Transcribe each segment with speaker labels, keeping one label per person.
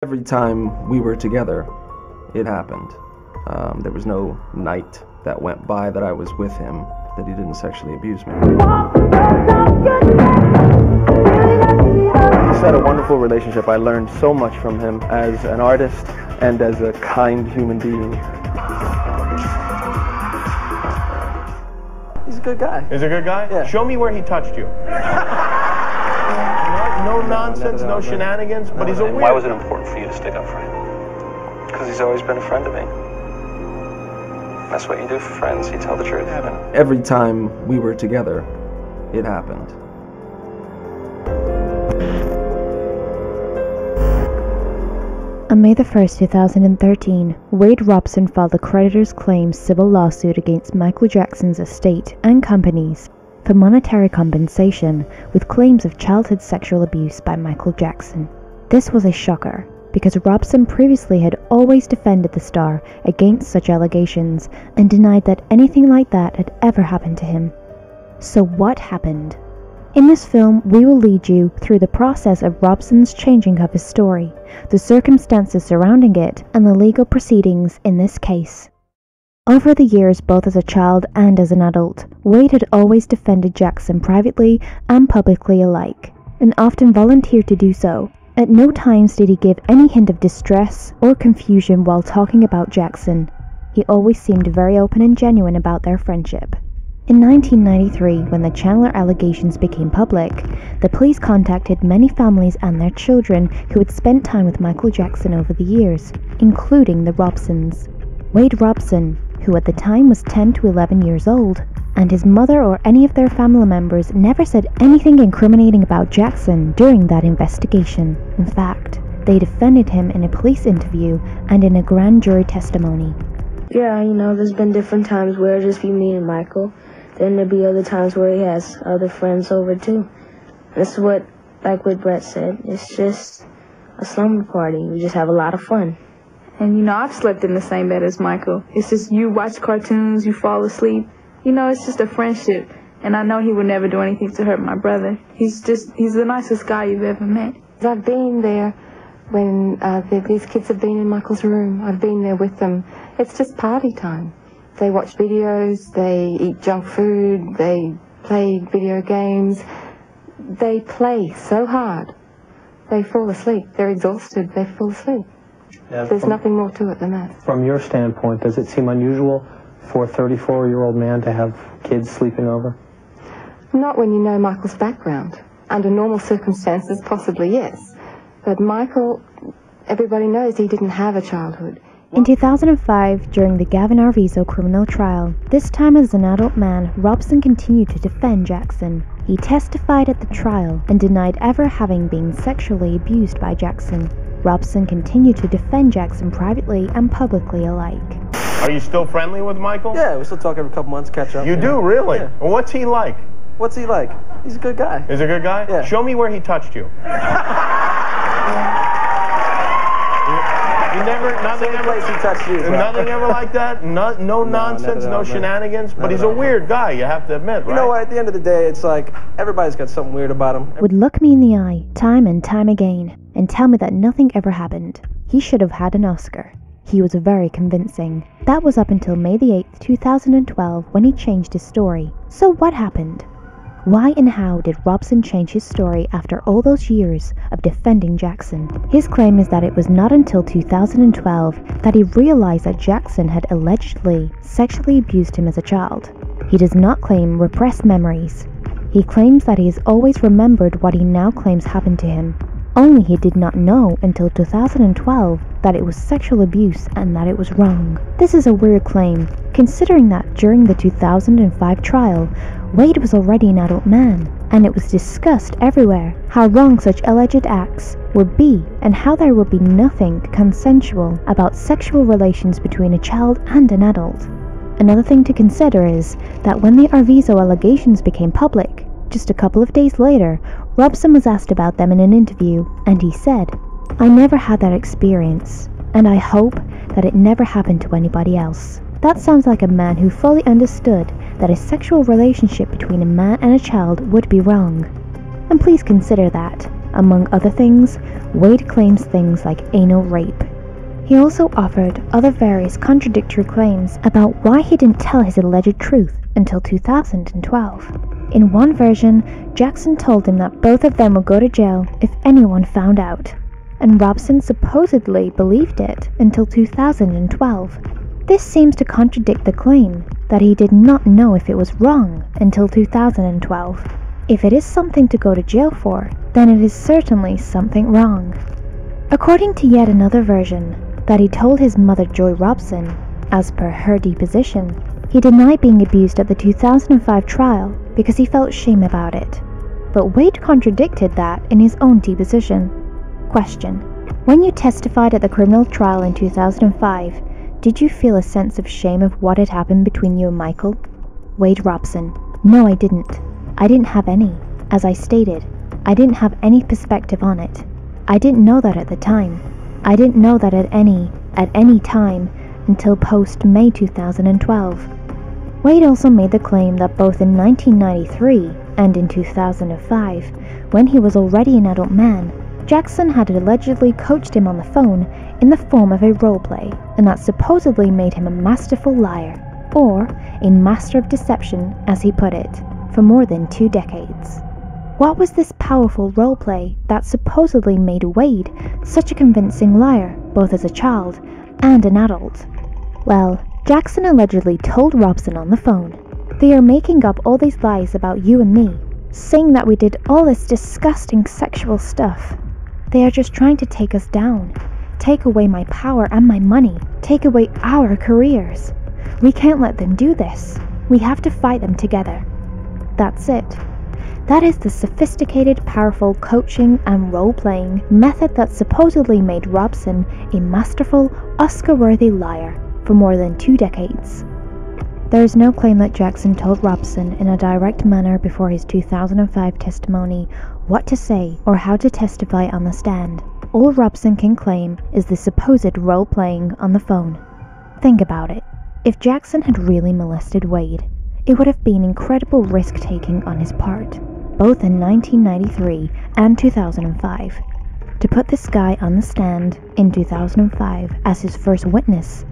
Speaker 1: Every time we were together, it happened. There was no night that went by that I was with him that he didn't sexually abuse me. He's had a wonderful relationship. I learned so much from him as an artist and as a kind human being. He's a good guy.
Speaker 2: He's a good guy?
Speaker 1: Yeah.
Speaker 2: Show me where he touched you. No nonsense, no shenanigans, but he's a weird...
Speaker 1: Why was it important for you to stick up for him? Because he's always been a friend to me. That's what you do for friends, you tell the truth. Every time we were together, it happened.
Speaker 3: On May 1st, 2013, Wade Robson filed a creditor's claims civil lawsuit against Michael Jackson's estate and companies for monetary compensation with claims of childhood sexual abuse by Michael Jackson. This was a shocker, because Robson previously had always defended the star against such allegations and denied that anything like that had ever happened to him. So what happened? In this film, we will lead you through the process of Robson's changing of his story, the circumstances surrounding it, and the legal proceedings in this case. Over the years, both as a child and as an adult, Wade had always defended Jackson privately and publicly alike, and often volunteered to do so. At no times did he give any hint of distress or confusion while talking about Jackson. He always seemed very open and genuine about their friendship. In 1993, when the Chandler allegations became public, the police contacted many families and their children who had spent time with Michael Jackson over the years, including the Robsons. Wade Robson, who at the time was 10 to 11 years old, and his mother or any of their family members never said anything incriminating about Jackson during that investigation. In fact, they defended him in a police interview and in a grand jury testimony.
Speaker 4: Yeah, there's been different times where it'll just be me and Michael. Then there'll be other times where he has other friends over too. This is what Brett said, it's just a slumber party. We just have a lot of fun.
Speaker 5: And I've slept in the same bed as Michael. It's just you watch cartoons, you fall asleep. It's just a friendship. And I know he would never do anything to hurt my brother. He's the nicest guy you've ever met.
Speaker 6: I've been there when these kids have been in Michael's room. I've been there with them. It's just party time. They watch videos, they eat junk food, they play video games. They play so hard. They fall asleep. They're exhausted. They fall asleep.
Speaker 7: Yeah,
Speaker 6: There's nothing more to it than that.
Speaker 7: From your standpoint, does it seem unusual for a 34-year-old man to have kids sleeping over?
Speaker 6: Not when you know Michael's background. Under normal circumstances, possibly yes. But Michael, everybody knows he didn't have a childhood.
Speaker 3: In 2005, during the Gavin Arvizo criminal trial, this time as an adult man, Robson continued to defend Jackson. He testified at the trial and denied ever having been sexually abused by Jackson. Robson continued to defend Jackson privately and publicly alike.
Speaker 2: Are you still friendly with Michael?
Speaker 1: Yeah, we still talk every couple months, catch up.
Speaker 2: You do, really?
Speaker 1: Yeah.
Speaker 2: Well, what's he like?
Speaker 1: What's he like? He's a good guy.
Speaker 2: He's a good guy?
Speaker 1: Yeah.
Speaker 2: Show me where he touched you. You never, nothing ever,
Speaker 1: place he touched you, bro.
Speaker 2: Nothing ever like that? No nonsense, no shenanigans? But he's a weird guy, you have to admit, right?
Speaker 1: You know what, at the end of the day, it's like, everybody's got something weird about him.
Speaker 3: Would look me in the eye, time and time again, and tell me that nothing ever happened. He should have had an Oscar. He was very convincing. That was up until May the 8th, 2012, when he changed his story. So what happened? Why and how did Robson change his story after all those years of defending Jackson? His claim is that it was not until 2012 that he realized that Jackson had allegedly sexually abused him as a child. He does not claim repressed memories. He claims that he has always remembered what he now claims happened to him. Only he did not know until 2012 that it was sexual abuse and that it was wrong. This is a weird claim, considering that during the 2005 trial, Wade was already an adult man, and it was discussed everywhere how wrong such alleged acts would be and how there would be nothing consensual about sexual relations between a child and an adult. Another thing to consider is that when the Arvizo allegations became public, just a couple of days later, Robson was asked about them in an interview, and he said, "I never had that experience, and I hope that it never happened to anybody else." That sounds like a man who fully understood that a sexual relationship between a man and a child would be wrong. And please consider that Among other things, Wade claims things like anal rape. He also offered other various contradictory claims about why he didn't tell his alleged truth until 2012. In one version, Jackson told him that both of them would go to jail if anyone found out, and Robson supposedly believed it until 2012. This seems to contradict the claim that he did not know if it was wrong until 2012. If it is something to go to jail for, then it is certainly something wrong. According to yet another version, that he told his mother Joy Robson, as per her deposition, he denied being abused at the 2005 trial because he felt shame about it. But Wade contradicted that in his own deposition. Question: when you testified at the criminal trial in 2005, did you feel a sense of shame of what had happened between you and Michael? Wade Robson: no, I didn't. I didn't have any. As I stated, I didn't have any perspective on it. I didn't know that at the time. I didn't know that at any time until post-May 2012. Wade also made the claim that both in 1993 and in 2005, when he was already an adult man, Jackson had allegedly coached him on the phone in the form of a roleplay, and that supposedly made him a masterful liar, or a master of deception, as he put it, for more than 2 decades. What was this powerful roleplay that supposedly made Wade such a convincing liar, both as a child and an adult? Well, Jackson allegedly told Robson on the phone, "They are making up all these lies about you and me, saying that we did all this disgusting sexual stuff. They are just trying to take us down, take away my power and my money, take away our careers. We can't let them do this. We have to fight them together." That's it. That is the sophisticated, powerful coaching and role-playing method that supposedly made Robson a masterful, Oscar-worthy liar for more than 2 decades. There is no claim that Jackson told Robson in a direct manner before his 2005 testimony what to say or how to testify on the stand. All Robson can claim is the supposed role-playing on the phone. Think about it. If Jackson had really molested Wade, it would have been incredible risk-taking on his part, both in 1993 and 2005. To put this guy on the stand in 2005 as his first witness,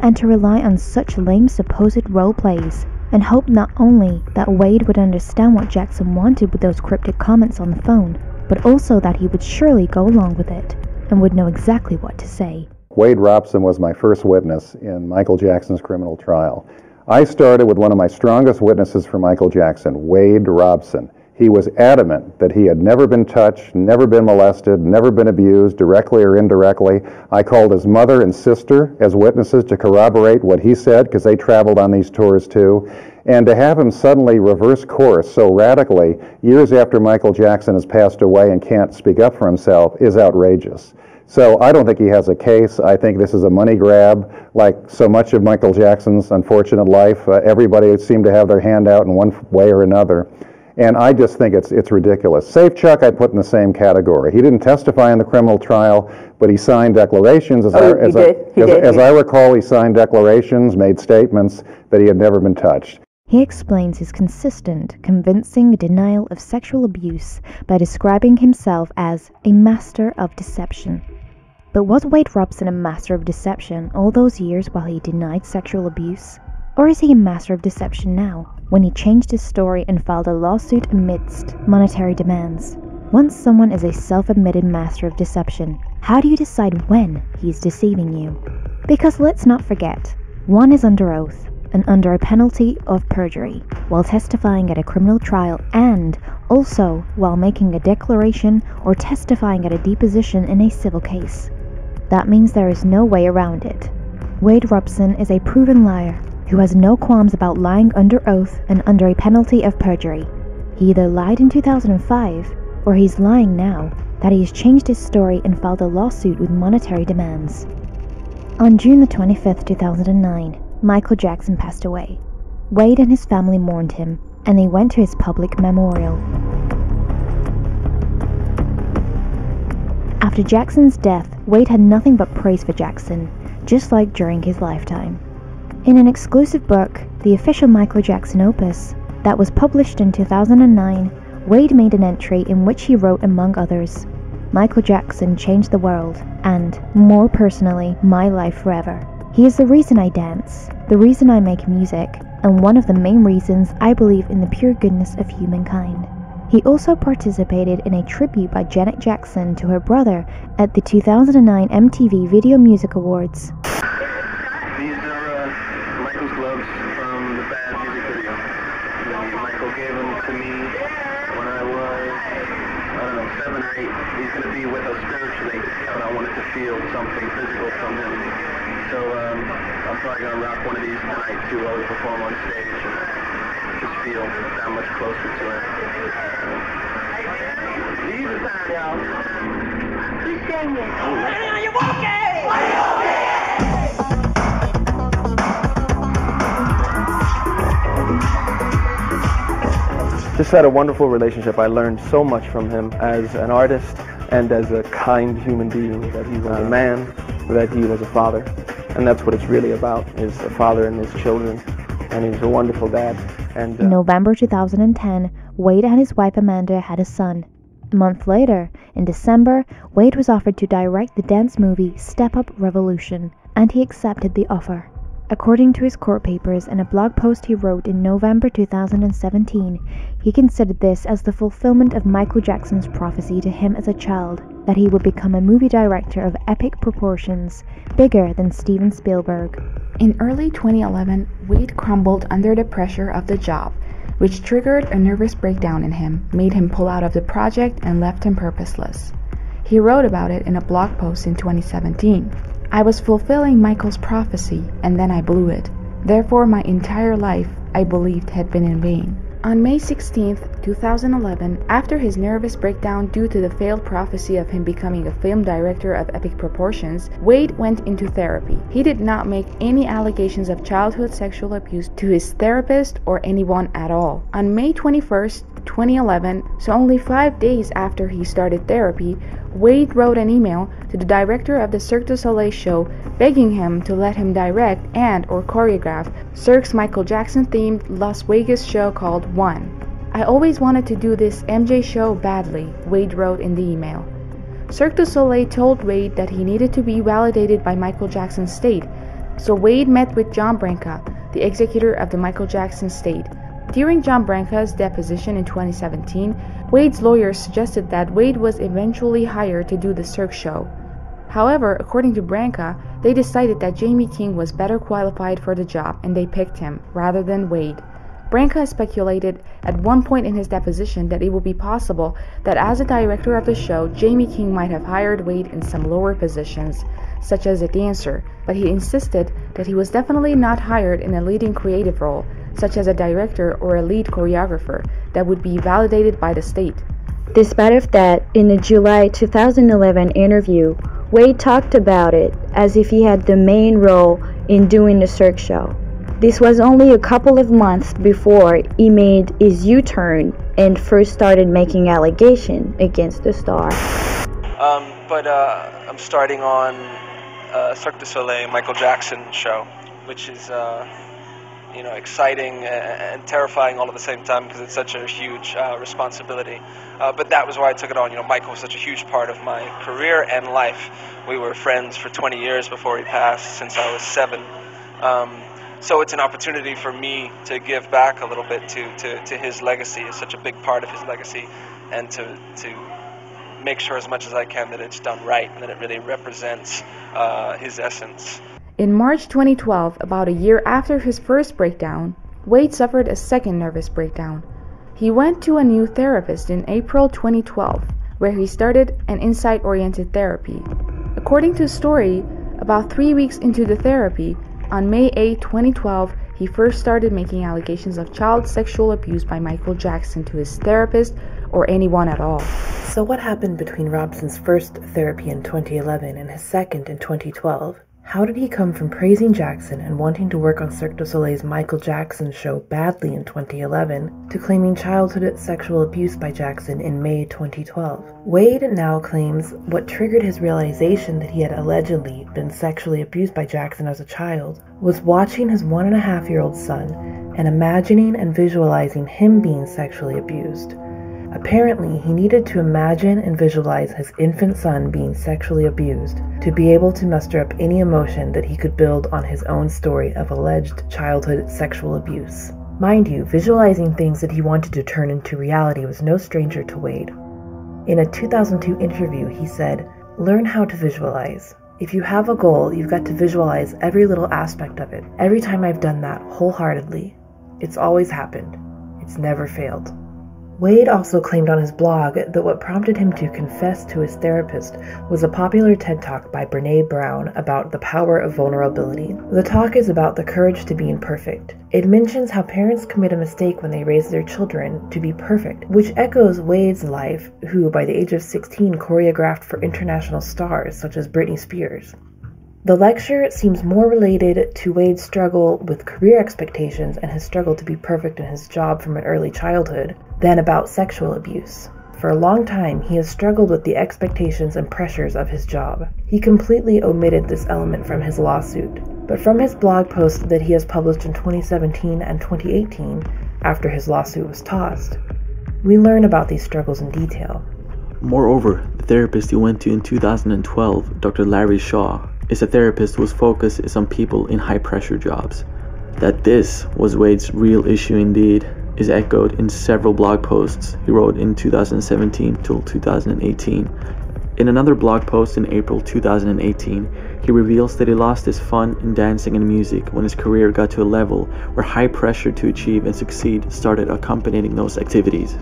Speaker 3: and to rely on such lame supposed role plays, and hope not only that Wade would understand what Jackson wanted with those cryptic comments on the phone, but also that he would surely go along with it, and would know exactly what to say.
Speaker 8: Wade Robson was my first witness in Michael Jackson's criminal trial. I started with one of my strongest witnesses for Michael Jackson, Wade Robson. He was adamant that he had never been touched, never been molested, never been abused, directly or indirectly. I called his mother and sister as witnesses to corroborate what he said, because they traveled on these tours too. And to have him suddenly reverse course so radically, years after Michael Jackson has passed away and can't speak up for himself, is outrageous. So I don't think he has a case. I think this is a money grab, like so much of Michael Jackson's unfortunate life. Everybody seemed to have their hand out in one way or another. And I just think it's ridiculous. Safe Chuck I put in the same category. He didn't testify in the criminal trial, but he signed declarations. As I recall, he signed declarations, made statements that he had never been touched.
Speaker 3: He explains his consistent, convincing denial of sexual abuse by describing himself as a master of deception. But was Wade Robson a master of deception all those years while he denied sexual abuse? Or is he a master of deception now, when he changed his story and filed a lawsuit amidst monetary demands? Once someone is a self-admitted master of deception, how do you decide when he's deceiving you? Because let's not forget, one is under oath and under a penalty of perjury while testifying at a criminal trial, and also while making a declaration or testifying at a deposition in a civil case. That means there is no way around it. Wade Robson is a proven liar who has no qualms about lying under oath and under a penalty of perjury. He either lied in 2005, or he's lying now that he has changed his story and filed a lawsuit with monetary demands. On June the 25th, 2009, Michael Jackson passed away. Wade and his family mourned him, and they went to his public memorial. After Jackson's death, Wade had nothing but praise for Jackson, just like during his lifetime. In an exclusive book, the official Michael Jackson opus, that was published in 2009, Wade made an entry in which he wrote, among others, "Michael Jackson changed the world, and, more personally, my life forever. He is the reason I dance, the reason I make music, and one of the main reasons I believe in the pure goodness of humankind." He also participated in a tribute by Janet Jackson to her brother at the 2009 MTV Video Music Awards.
Speaker 9: These are Michael's gloves from the Bad music video. Michael gave them to me when I was, 7 or 8. He's going to be with us spiritually, but I wanted to feel something physical from him. So I'm probably going to rock one of these tonight too while we perform on stage and just feel that much closer to him. These are time, y'all.
Speaker 10: Who's saying it?
Speaker 9: Are you walking?
Speaker 1: Just had a wonderful relationship. I learned so much from him as an artist and as a kind human being, that he was a man, that he was a father. And that's what it's really about, is a father and his children. And he's a wonderful dad. And
Speaker 3: in November 2010, Wade and his wife Amanda had a son. A month later, in December, Wade was offered to direct the dance movie Step Up Revolution, and he accepted the offer. According to his court papers and a blog post he wrote in November 2017, he considered this as the fulfillment of Michael Jackson's prophecy to him as a child, that he would become a movie director of epic proportions, bigger than Steven Spielberg.
Speaker 11: In early 2011, Wade crumbled under the pressure of the job, which triggered a nervous breakdown in him, made him pull out of the project, and left him purposeless. He wrote about it in a blog post in 2017. "I was fulfilling Michael's prophecy, and then I blew it. Therefore, my entire life, I believed, had been in vain." On May 16, 2011, after his nervous breakdown due to the failed prophecy of him becoming a film director of epic proportions, Wade went into therapy. He did not make any allegations of childhood sexual abuse to his therapist or anyone at all. On May 21st, 2011, so only 5 days after he started therapy, Wade wrote an email to the director of the Cirque du Soleil show begging him to let him direct and or choreograph Cirque's Michael Jackson-themed Las Vegas show called One. "I always wanted to do this MJ show badly," Wade wrote in the email. Cirque du Soleil told Wade that he needed to be validated by Michael Jackson's state, so Wade met with John Branca, the executor of the Michael Jackson state. During John Branca's deposition in 2017, Wade's lawyers suggested that Wade was eventually hired to do the Cirque show. However, according to Branca, they decided that Jamie King was better qualified for the job and they picked him, rather than Wade. Branca speculated at one point in his deposition that it would be possible that as a director of the show, Jamie King might have hired Wade in some lower positions, such as a dancer, but he insisted that he was definitely not hired in a leading creative role, such as a director or a lead choreographer, that would be validated by the state.
Speaker 12: Despite of that, in the July 2011 interview, Wade talked about it as if he had the main role in doing the Cirque show. This was only a couple of months before he made his U-turn and first started making allegations against the star.
Speaker 1: I'm starting on Cirque du Soleil Michael Jackson show, which is exciting and terrifying all at the same time because it's such a huge responsibility. But that was why I took it on. Michael was such a huge part of my career and life. We were friends for 20 years before he passed, since I was 7. So it's an opportunity for me to give back a little bit to his legacy. It's such a big part of his legacy, and to make sure as much as I can that it's done right and that it really represents his essence.
Speaker 11: In March 2012, about a year after his first breakdown, Wade suffered a second nervous breakdown. He went to a new therapist in April 2012, where he started an insight-oriented therapy. According to his story, about 3 weeks into the therapy, on May 8, 2012, he first started making allegations of child sexual abuse by Michael Jackson to his therapist or anyone at all.
Speaker 13: So what happened between Robson's first therapy in 2011 and his second in 2012? How did he come from praising Jackson and wanting to work on Cirque du Soleil's Michael Jackson show badly in 2011 to claiming childhood sexual abuse by Jackson in May 2012? Wade now claims what triggered his realization that he had allegedly been sexually abused by Jackson as a child was watching his 1.5-year-old son and imagining and visualizing him being sexually abused. Apparently, he needed to imagine and visualize his infant son being sexually abused to be able to muster up any emotion that he could build on his own story of alleged childhood sexual abuse. Mind you, visualizing things that he wanted to turn into reality was no stranger to Wade. In a 2002 interview, he said, "Learn how to visualize. If you have a goal, you've got to visualize every little aspect of it. Every time I've done that wholeheartedly, it's always happened. It's never failed." Wade also claimed on his blog that what prompted him to confess to his therapist was a popular TED Talk by Brené Brown about the power of vulnerability. The talk is about the courage to be imperfect. It mentions how parents commit a mistake when they raise their children to be perfect, which echoes Wade's life, who by the age of 16 choreographed for international stars such as Britney Spears. The lecture seems more related to Wade's struggle with career expectations and his struggle to be perfect in his job from an early childhood than about sexual abuse. For a long time, he has struggled with the expectations and pressures of his job. He completely omitted this element from his lawsuit, but from his blog post that he has published in 2017 and 2018, after his lawsuit was tossed, we learn about these struggles in detail.
Speaker 14: Moreover, the therapist he went to in 2012, Dr. Larry Shaw, is a therapist whose focus is on people in high-pressure jobs. That this was Wade's real issue indeed is echoed in several blog posts he wrote in 2017 till 2018. In another blog post in April 2018, he reveals that he lost his fun in dancing and music when his career got to a level where high pressure to achieve and succeed started accompanying those activities.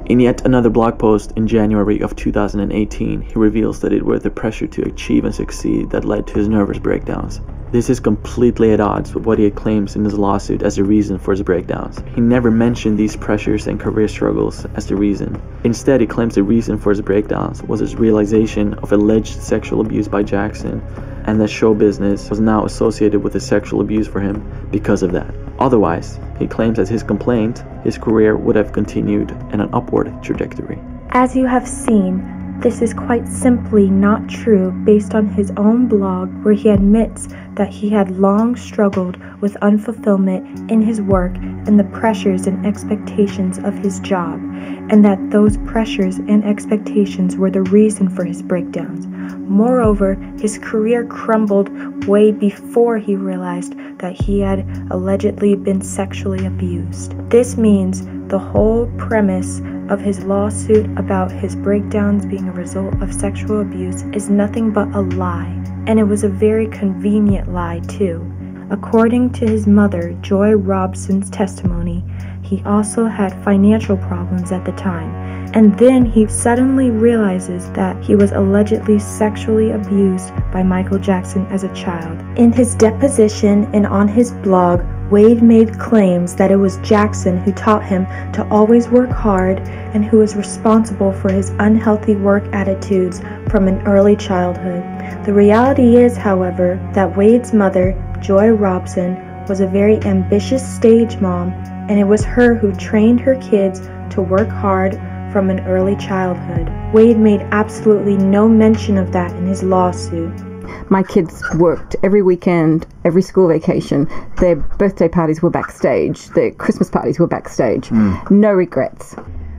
Speaker 14: In yet another blog post in January of 2018, he reveals that it was the pressure to achieve and succeed that led to his nervous breakdowns. This is completely at odds with what he claims in his lawsuit as the reason for his breakdowns. He never mentioned these pressures and career struggles as the reason. Instead, he claims the reason for his breakdowns was his realization of alleged sexual abuse by Jackson, and that show business was now associated with the sexual abuse for him because of that. Otherwise, he claims that his complaint, his career would have continued in an upward trajectory.
Speaker 15: As you have seen, this is quite simply not true based on his own blog, where he admits that he had long struggled with unfulfillment in his work and the pressures and expectations of his job, and that those pressures and expectations were the reason for his breakdowns. Moreover, his career crumbled way before he realized that he had allegedly been sexually abused. This means the whole premise of his lawsuit about his breakdowns being a result of sexual abuse is nothing but a lie, and it was a very convenient lie too. According to his mother, Joy Robson's testimony, he also had financial problems at the time, and then he suddenly realizes that he was allegedly sexually abused by Michael Jackson as a child. In his deposition and on his blog, Wade made claims that it was Jackson who taught him to always work hard and who was responsible for his unhealthy work attitudes from an early childhood. The reality is, however, that Wade's mother, Joy Robson, was a very ambitious stage mom, and it was her who trained her kids to work hard from an early childhood. Wade made absolutely no mention of that in his lawsuit.
Speaker 16: My kids worked every weekend, every school vacation. Their birthday parties were backstage. Their Christmas parties were backstage. No regrets.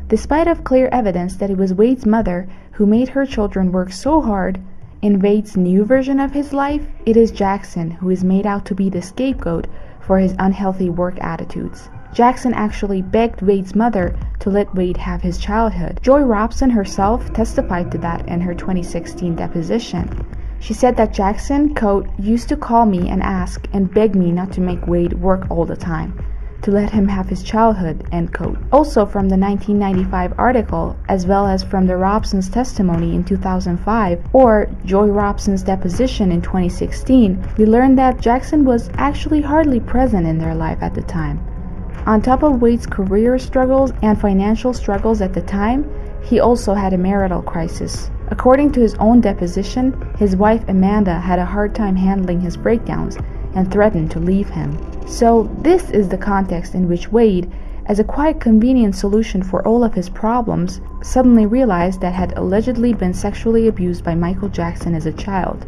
Speaker 11: Despite of clear evidence that it was Wade's mother who made her children work so hard, in Wade's new version of his life, it is Jackson who is made out to be the scapegoat for his unhealthy work attitudes. Jackson actually begged Wade's mother to let Wade have his childhood. Joy Robson herself testified to that in her 2016 deposition. She said that Jackson, quote, used to call me and ask and beg me not to make Wade work all the time, to let him have his childhood, end quote. Also from the 1995 article, as well as from the Robson's testimony in 2005, or Joy Robson's deposition in 2016, we learned that Jackson was actually hardly present in their life at the time. On top of Wade's career struggles and financial struggles at the time, he also had a marital crisis. According to his own deposition, his wife Amanda had a hard time handling his breakdowns and threatened to leave him. So this is the context in which Wade, as a quite convenient solution for all of his problems, suddenly realized that had allegedly been sexually abused by Michael Jackson as a child.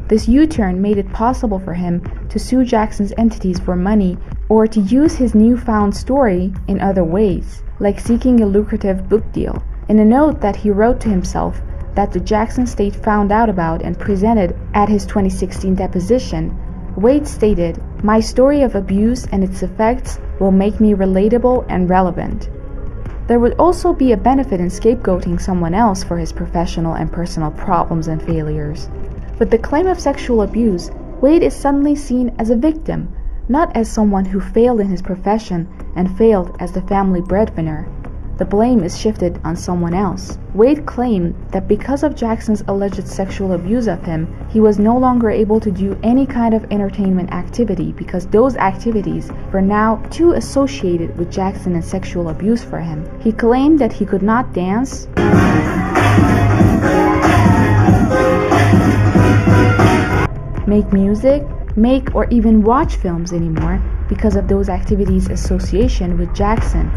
Speaker 11: This U-turn made it possible for him to sue Jackson's entities for money or to use his newfound story in other ways, like seeking a lucrative book deal. In a note that he wrote to himself that the Jackson state found out about and presented at his 2016 deposition, Wade stated, "My story of abuse and its effects will make me relatable and relevant." There would also be a benefit in scapegoating someone else for his professional and personal problems and failures. With the claim of sexual abuse, Wade is suddenly seen as a victim, not as someone who failed in his profession and failed as the family breadwinner. The blame is shifted on someone else. Wade claimed that because of Jackson's alleged sexual abuse of him, he was no longer able to do any kind of entertainment activity because those activities were now too associated with Jackson and sexual abuse for him. He claimed that he could not dance, make music, make or even watch films anymore because of those activities' association with Jackson.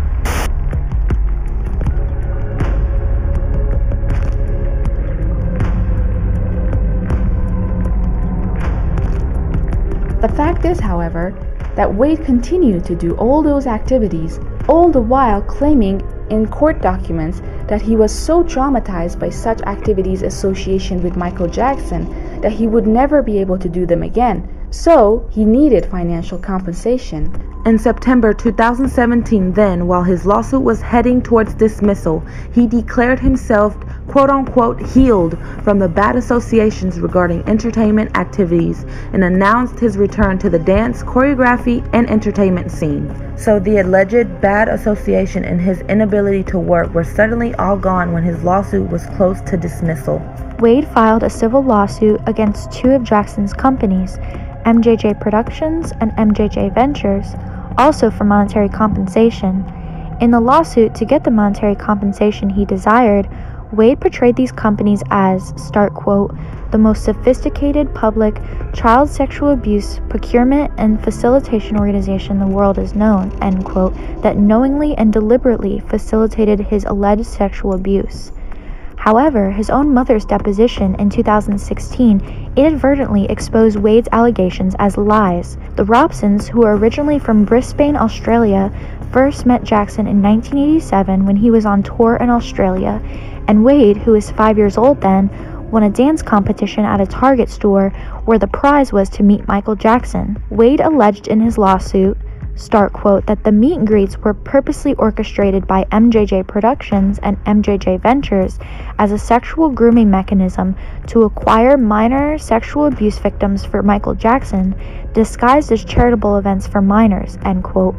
Speaker 11: The fact is, however, that Wade continued to do all those activities, all the while claiming in court documents that he was so traumatized by such activities' association with Michael Jackson that he would never be able to do them again, so he needed financial compensation.
Speaker 13: In September 2017, then, while his lawsuit was heading towards dismissal, he declared himself quote-unquote healed from the bad associations regarding entertainment activities and announced his return to the dance, choreography, and entertainment scene. So the alleged bad association and his inability to work were suddenly all gone when his lawsuit was close to dismissal.
Speaker 3: Wade filed a civil lawsuit against two of Jackson's companies, MJJ Productions and MJJ Ventures, also for monetary compensation. In the lawsuit, to get the monetary compensation he desired, Wade portrayed these companies as, start quote, the most sophisticated public child sexual abuse procurement and facilitation organization the world has known, end quote, that knowingly and deliberately facilitated his alleged sexual abuse. However, his own mother's deposition in 2016 inadvertently exposed Wade's allegations as lies. The Robsons, who were originally from Brisbane, Australia, first met Jackson in 1987 when he was on tour in Australia, and Wade, who was 5 years old then, won a dance competition at a Target store where the prize was to meet Michael Jackson. Wade alleged in his lawsuit, start quote, that the meet and greets were purposely orchestrated by MJJ Productions and MJJ Ventures as a sexual grooming mechanism to acquire minor sexual abuse victims for Michael Jackson, disguised as charitable events for minors, end quote.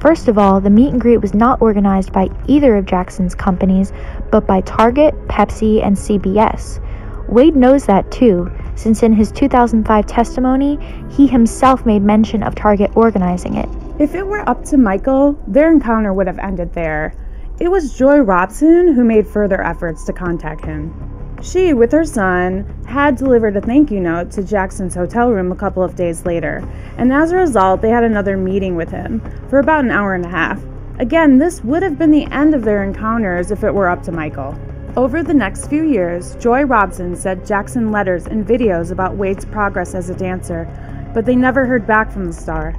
Speaker 3: First of all, the meet and greet was not organized by either of Jackson's companies, but by Target, Pepsi, and CBS. Wade knows that too, since in his 2005 testimony, he himself made mention of Target organizing it.
Speaker 17: If it were up to Michael, their encounter would have ended there. It was Joy Robson who made further efforts to contact him. She, with her son, had delivered a thank you note to Jackson's hotel room a couple of days later, and as a result, they had another meeting with him for about an hour and a half. Again, this would have been the end of their encounters if it were up to Michael. Over the next few years, Joy Robson sent Jackson letters and videos about Wade's progress as a dancer, but they never heard back from the star.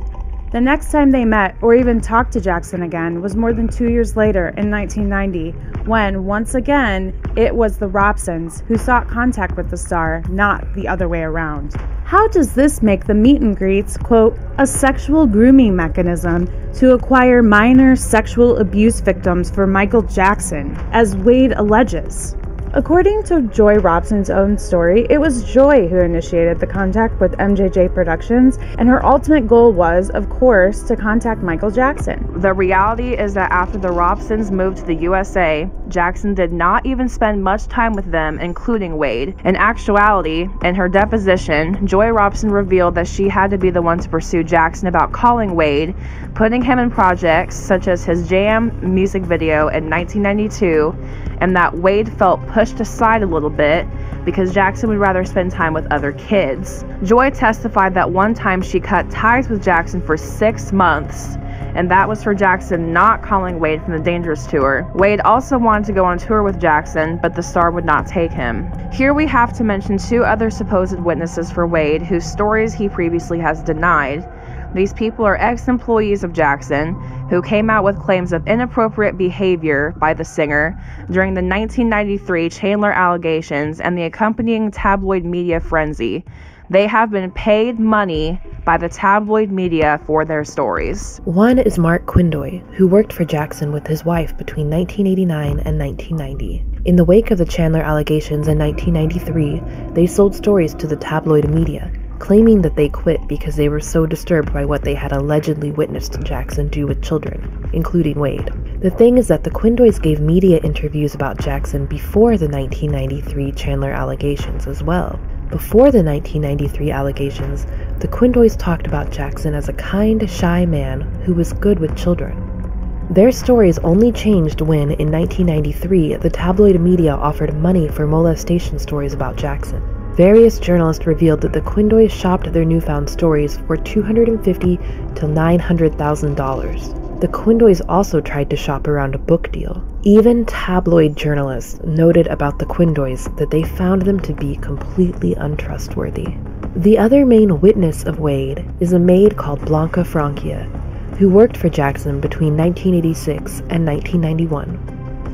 Speaker 17: The next time they met or even talked to Jackson again was more than 2 years later in 1990, when, once again, it was the Robsons who sought contact with the star, not the other way around. How does this make the meet and greets, quote, a sexual grooming mechanism to acquire minor sexual abuse victims for Michael Jackson, as Wade alleges? According to Joy Robson's own story, it was Joy who initiated the contact with MJJ Productions, and her ultimate goal was, of course, to contact Michael Jackson.
Speaker 18: The reality is that after the Robsons moved to the USA, Jackson did not even spend much time with them, including Wade. In actuality, in her deposition, Joy Robson revealed that she had to be the one to pursue Jackson about calling Wade, putting him in projects such as his Jam music video in 1992, and that Wade felt pushed aside a little bit because Jackson would rather spend time with other kids. Joy testified that one time she cut ties with Jackson for 6 months and that was for Jackson not calling Wade from the Dangerous tour. Wade also wanted to go on tour with Jackson, but the star would not take him. Here we have to mention two other supposed witnesses for Wade, whose stories he previously has denied. These people are ex-employees of Jackson, who came out with claims of inappropriate behavior by the singer during the 1993 Chandler allegations and the accompanying tabloid media frenzy. They have been paid money by the tabloid media for their stories.
Speaker 13: One is Mark Quindoy, who worked for Jackson with his wife between 1989 and 1990. In the wake of the Chandler allegations in 1993, they sold stories to the tabloid media, claiming that they quit because they were so disturbed by what they had allegedly witnessed Jackson do with children, including Wade. The thing is that the Quindoys gave media interviews about Jackson before the 1993 Chandler allegations as well. Before the 1993 allegations, the Quindoys talked about Jackson as a kind, shy man who was good with children. Their stories only changed when, in 1993, the tabloid media offered money for molestation stories about Jackson. Various journalists revealed that the Quindoys shopped their newfound stories for $250,000 to $900,000. The Quindoys also tried to shop around a book deal. Even tabloid journalists noted about the Quindoys that they found them to be completely untrustworthy. The other main witness of Wade is a maid called Blanca Francia, who worked for Jackson between 1986 and 1991.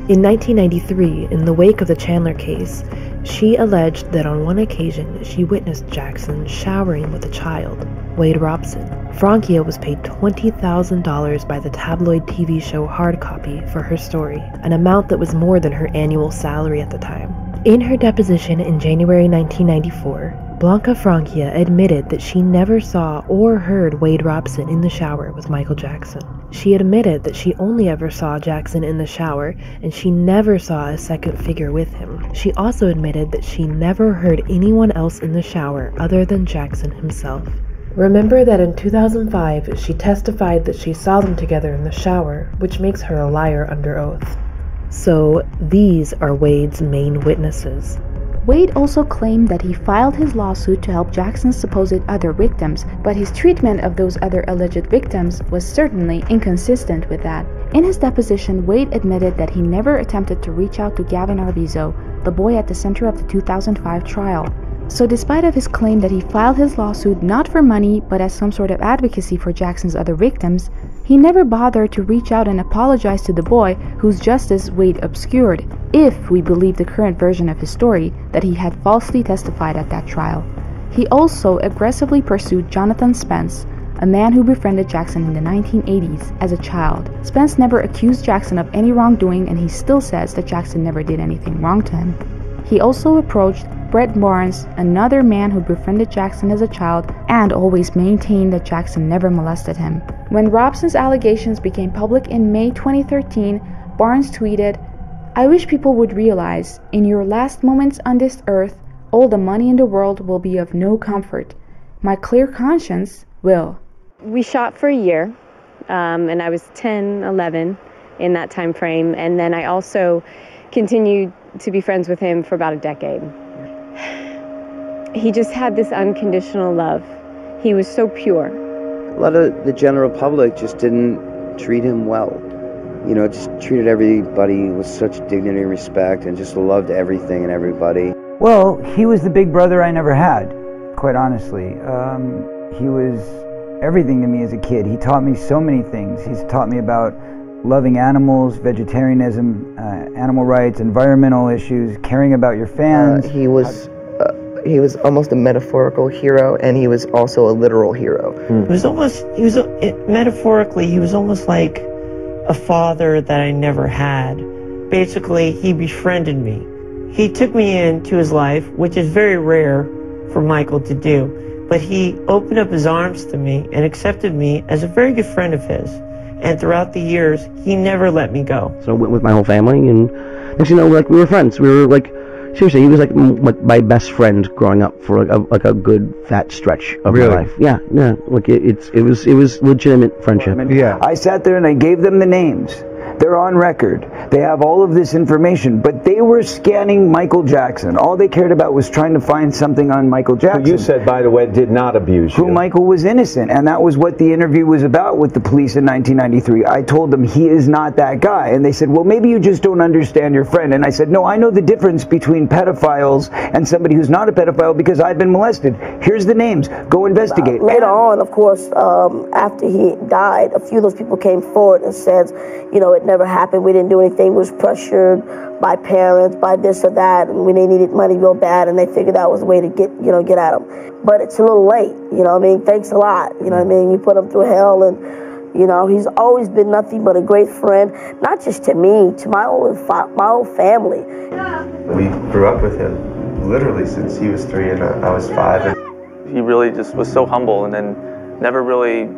Speaker 13: In 1993, in the wake of the Chandler case, she alleged that on one occasion she witnessed Jackson showering with a child, Wade Robson. Francia was paid $20,000 by the tabloid TV show Hard Copy for her story, an amount that was more than her annual salary at the time. In her deposition in January 1994, Blanca Francia admitted that she never saw or heard Wade Robson in the shower with Michael Jackson. She admitted that she only ever saw Jackson in the shower and she never saw a second figure with him. She also admitted that she never heard anyone else in the shower other than Jackson himself. Remember that in 2005, she testified that she saw them together in the shower, which makes her a liar under oath. So, these are Wade's main witnesses.
Speaker 11: Wade also claimed that he filed his lawsuit to help Jackson's supposed other victims, but his treatment of those other alleged victims was certainly inconsistent with that. In his deposition, Wade admitted that he never attempted to reach out to Gavin Arvizo, the boy at the center of the 2005 trial. So despite of his claim that he filed his lawsuit not for money but as some sort of advocacy for Jackson's other victims, he never bothered to reach out and apologize to the boy whose justice Wade obscured, if we believe the current version of his story that he had falsely testified at that trial. He also aggressively pursued Jonathan Spence, a man who befriended Jackson in the 1980s as a child. Spence never accused Jackson of any wrongdoing, and he still says that Jackson never did anything wrong to him. He also approached Brett Barnes, another man who befriended Jackson as a child and always maintained that Jackson never molested him. When Robson's allegations became public in May 2013, Barnes tweeted, "I wish people would realize, in your last moments on this earth, all the money in the world will be of no comfort. My clear conscience will."
Speaker 19: We shot for a year, and I was 10, 11 in that time frame, and then I also continued to be friends with him for about a decade. He just had this unconditional love. He was so pure.
Speaker 20: A lot of the general public just didn't treat him well. You know, just treated everybody with such dignity and respect and just loved everything and everybody.
Speaker 21: Well, he was the big brother I never had, quite honestly. He was everything to me as a kid. He taught me so many things. He's taught me about loving animals, vegetarianism, animal rights, environmental issues, caring about your fans.
Speaker 22: He was almost a metaphorical hero, and he was also a literal hero.
Speaker 23: Metaphorically, he was almost like a father that I never had. Basically, he befriended me. He took me into his life, which is very rare for Michael to do, but he opened up his arms to me and accepted me as a very good friend of his. And throughout the years, he never let me go.
Speaker 24: So I went with my whole family, and next you know, like, we were friends. We were like, seriously, he was like my best friend growing up for like a good fat stretch of my life. Yeah, like it was legitimate friendship.
Speaker 21: I sat there and I gave them the names. They're on record. They have all of this information, but they were scanning Michael Jackson. All they cared about was trying to find something on Michael Jackson.
Speaker 4: Who you said, by the way, did not abuse you.
Speaker 21: Who Michael was innocent, and that was what the interview was about with the police in 1993. I told them he is not that guy, and they said, well, maybe you just don't understand your friend. And I said, no, I know the difference between pedophiles and somebody who's not a pedophile because I've been molested. Here's the names. Go investigate.
Speaker 5: Later on, of course, after he died, a few of those people came forward and said, you know, it never happened. We didn't do anything. We was pressured by parents, by this or that, and when they needed money real bad, and they figured that was a way to get at him. But it's a little late, you know what I mean? Thanks a lot, you know what I mean? You put him through hell, and, you know, he's always been nothing but a great friend, not just to me, to my whole family.
Speaker 6: We grew up with him literally since he was 3 and I was 5.
Speaker 7: He really just was so humble, and then never really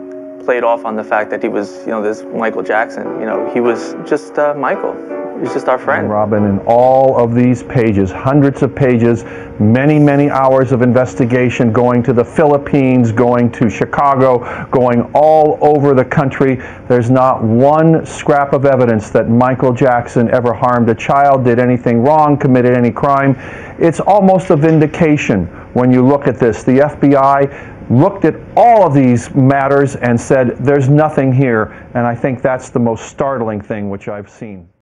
Speaker 7: played off on the fact that he was, you know, this Michael Jackson. You know, he was just Michael. He was just our friend.
Speaker 25: Robin, in all of these pages, hundreds of pages, many, many hours of investigation, going to the Philippines, going to Chicago, going all over the country, there's not one scrap of evidence that Michael Jackson ever harmed a child, did anything wrong, committed any crime. It's almost a vindication when you look at this. The FBI looked at all of these matters and said, there's nothing here, and I think that's the most startling thing which I've seen.